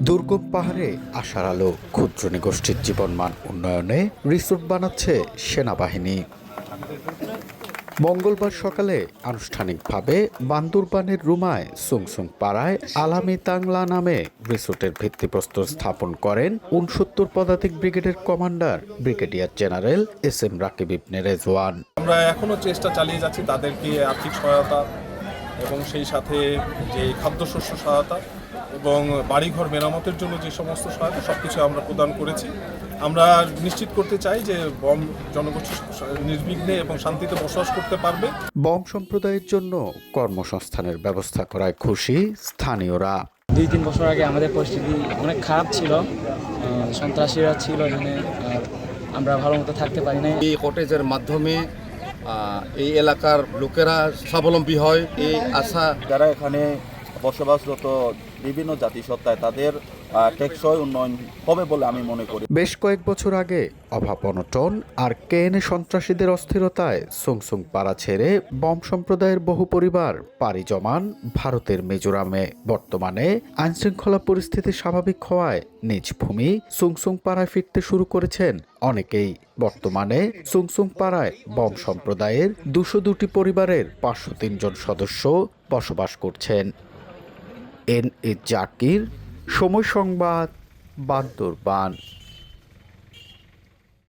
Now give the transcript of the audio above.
দুর্গম পাহাড়ে আশার আলো, ক্ষুদ্র নিগোষ্ঠীর জীবনমান উন্নয়নে রিসোর্ট বানাচ্ছে সেনাবাহিনী। মঙ্গলবার সকালে আনুষ্ঠানিকভাবে বান্দরবানের রুমায় সুংসুং পাড়ায় আলামি তাংলা নামে রিসোর্টের ভিত্তিপ্রস্তর স্থাপন করেন ৬৯ পদাতিক ব্রিগেডের commander brigadier general S M. Rakib Ibne Rezwan. আমরা এখনো চেষ্টা চালিয়ে যাচ্ছি তাদেরকে আর্থিক সহায়তা এবং সেই সাথে যে খাদ্যশস্য সহায়তা এবং বাড়িঘর মেরামতের জন্য যে সমস্ত সহায়তা সবকিছু আমরা প্রদান করেছি। আমরা নিশ্চিত করতে চাই যে বম জনগোষ্ঠী নির্বিঘ্নে এবং শান্তিতে বসবাস করতে পারবে। বম সম্প্রদায়ের জন্য কর্মসংস্থানের ব্যবস্থা করায় খুশি স্থানীয়রা। ২-৩ বছর আগে আমাদের পরিস্থিতি অনেক খারাপ ছিল, সন্ত্রাসীরা ছিল এখানে, আর আমরা ভালো মতো থাকতে পারি না। এই কটেজের মাধ্যমে এই এলাকার লোকেরা স্বাবলম্বী হয়, এই আশা। যারা এখানে বসবাসরত বিভিন্ন জাতিসত্তায় তাদের টেকসই উন্নয়ন হবে বলে আমি মনে করি। বেশ কয়েক বছর আগে অভাব অনটন আর কেএনএ সন্ত্রাসীদের অস্থিরতায় সুংসুং পাড়া ছেড়ে বম সম্প্রদায়ের বহু পরিবার পাড়ি জমান ভারতের মিজোরামে। বর্তমানে আইনশৃঙ্খলা পরিস্থিতি স্বাভাবিক হওয়ায় নিজ ভূমি সুংসুং পাড়ায় ফিরতে শুরু করেছেন অনেকেই। বর্তমানে সুংসুং পাড়ায় বম সম্প্রদায়ের ২০২টি পরিবারের ৫০৩ জন সদস্য বসবাস করছেন। এন এ জাকির, সময় সংবাদ, বান্দরবান।